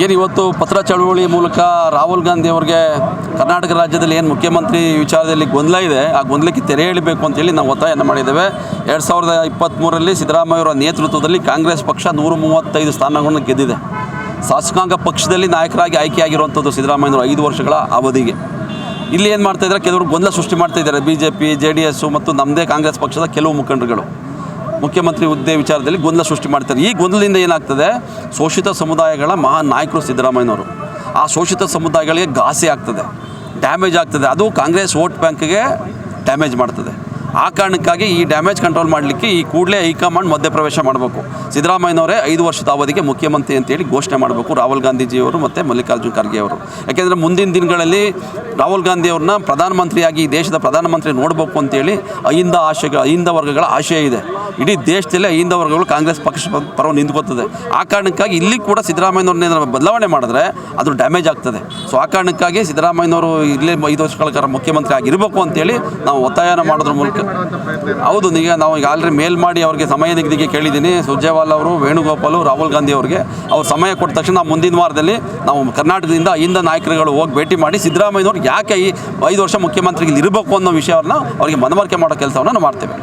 ಏನು ಇವತ್ತು ಪತ್ರ ಚಳವಳಿ ಮೂಲಕ ರಾಹುಲ್ ಗಾಂಧಿ ಅವರಿಗೆ ಕರ್ನಾಟಕ ರಾಜ್ಯದಲ್ಲಿ ಏನು ಮುಖ್ಯಮಂತ್ರಿ ವಿಚಾರದಲ್ಲಿ ಗೊಂದಲ ಇದೆ, ಆ ಗೊಂದಲಕ್ಕೆ ತೆರೆ ಎಳಿಬೇಕು ಅಂತೇಳಿ ನಾವು ಒತ್ತಾಯವನ್ನು ಮಾಡಿದ್ದೇವೆ. 2023ರಲ್ಲಿ ಸಿದ್ದರಾಮಯ್ಯ ಅವರ ನೇತೃತ್ವದಲ್ಲಿ ಕಾಂಗ್ರೆಸ್ ಪಕ್ಷ 135 ಸ್ಥಾನಗಳನ್ನು ಗೆದ್ದಿದೆ. ಶಾಸಕಾಂಗ ಪಕ್ಷದಲ್ಲಿ ನಾಯಕರಾಗಿ ಆಯ್ಕೆಯಾಗಿರುವಂಥದ್ದು ಸಿದ್ದರಾಮಯ್ಯನವರು 5 ವರ್ಷಗಳ ಅವಧಿಗೆ. ಇಲ್ಲಿ ಏನು ಮಾಡ್ತಾಯಿದ್ದಾರೆ, ಕೆಲವರು ಗೊಂದಲ ಸೃಷ್ಟಿ ಮಾಡ್ತಾಯಿದ್ದಾರೆ. BJP, JDS ಮತ್ತು ನಮ್ಮದೇ ಕಾಂಗ್ರೆಸ್ ಪಕ್ಷದ ಕೆಲವು ಮುಖಂಡರುಗಳು ಮುಖ್ಯಮಂತ್ರಿ ಹುದ್ದೆ ವಿಚಾರದಲ್ಲಿ ಗೊಂದಲ ಸೃಷ್ಟಿ ಮಾಡ್ತಾರೆ. ಈ ಗೊಂದಲದಿಂದ ಏನಾಗ್ತದೆ, ಶೋಷಿತ ಸಮುದಾಯಗಳ ಮಹಾನ್ ನಾಯಕರು ಸಿದ್ದರಾಮಯ್ಯನವರು. ಆ ಶೋಷಿತ ಸಮುದಾಯಗಳಿಗೆ ಘಾಸಿ ಆಗ್ತದೆ, ಡ್ಯಾಮೇಜ್ ಆಗ್ತದೆ. ಅದು ಕಾಂಗ್ರೆಸ್ ವೋಟ್ ಬ್ಯಾಂಕ್ಗೆ ಡ್ಯಾಮೇಜ್ ಮಾಡ್ತದೆ. ಆ ಕಾರಣಕ್ಕಾಗಿ ಈ ಡ್ಯಾಮೇಜ್ ಕಂಟ್ರೋಲ್ ಮಾಡಲಿಕ್ಕೆ ಈ ಕೂಡಲೇ ಹೈಕಮಾಂಡ್ ಮಧ್ಯಪ್ರವೇಶ ಮಾಡಬೇಕು. ಸಿದ್ದರಾಮಯ್ಯನವರೇ 5 ವರ್ಷದ ಅವಧಿಗೆ ಮುಖ್ಯಮಂತ್ರಿ ಅಂತೇಳಿ ಘೋಷಣೆ ಮಾಡಬೇಕು ರಾಹುಲ್ ಗಾಂಧೀಜಿಯವರು ಮತ್ತು ಮಲ್ಲಿಕಾರ್ಜುನ ಖರ್ಗೆ ಅವರು. ಯಾಕೆಂದರೆ ಮುಂದಿನ ದಿನಗಳಲ್ಲಿ ರಾಹುಲ್ ಗಾಂಧಿಯವ್ರನ್ನ ಪ್ರಧಾನಮಂತ್ರಿಯಾಗಿ ಈ ದೇಶದ ಪ್ರಧಾನಮಂತ್ರಿ ನೋಡಬೇಕು ಅಂತೇಳಿ ಅಹಿಂದ ವರ್ಗಗಳ ಆಶಯ ಇದೆ. ಇಡೀ ದೇಶದಲ್ಲೇ ಅಹಿಂದ ವರ್ಗಗಳು ಕಾಂಗ್ರೆಸ್ ಪಕ್ಷ ಪರ ನಿಂತ್ಕೋತದೆ. ಆ ಕಾರಣಕ್ಕಾಗಿ ಇಲ್ಲಿ ಕೂಡ ಸಿದ್ದರಾಮಯ್ಯನವ್ರನ್ನ ಬದಲಾವಣೆ ಮಾಡಿದ್ರೆ ಅದು ಡ್ಯಾಮೇಜ್ ಆಗ್ತದೆ. ಸೊ ಆ ಕಾರಣಕ್ಕಾಗಿ ಸಿದ್ದರಾಮಯ್ಯನವರು ಇಲ್ಲೇ 5 ವರ್ಷಗಳ ಕಾಲ ಮುಖ್ಯಮಂತ್ರಿ ಆಗಿರಬೇಕು ಅಂತೇಳಿ ನಾವು ಒತ್ತಾಯನ ಮಾಡೋದ್ರ ಮೂಲಕ. ಹೌದು, ನಾವು ಈಗ ಆಲ್ರೆಡಿ ಮೇಲ್ ಮಾಡಿ ಅವ್ರಿಗೆ ಸಮಯ ನಿಗದಿಗೆ ಕೇಳಿದ್ದೀನಿ. ಸುರ್ಜೇವಾಲಾ ಅವರು, ವೇಣುಗೋಪಾಲು, ರಾಹುಲ್ ಗಾಂಧಿ ಅವರಿಗೆ ಅವ್ರು ಸಮಯ ಕೊಟ್ಟ ತಕ್ಷಣ ಮುಂದಿನ ವಾರದಲ್ಲಿ ನಾವು ಕರ್ನಾಟಕದಿಂದ ಅಹಿಂದ ನಾಯಕರುಗಳು ಹೋಗಿ ಭೇಟಿ ಮಾಡಿ ಸಿದ್ದರಾಮಯ್ಯನವ್ರು ಯಾಕೆ ಈ 5 ವರ್ಷ ಮುಖ್ಯಮಂತ್ರಿಗಳು ಇರಬೇಕು ಅನ್ನೋ ವಿಷಯವನ್ನು ಅವರಿಗೆ ಮನವರಿಕೆ ಮಾಡೋ ಕೆಲಸವನ್ನು ನಾವು ಮಾಡ್ತೇವೆ.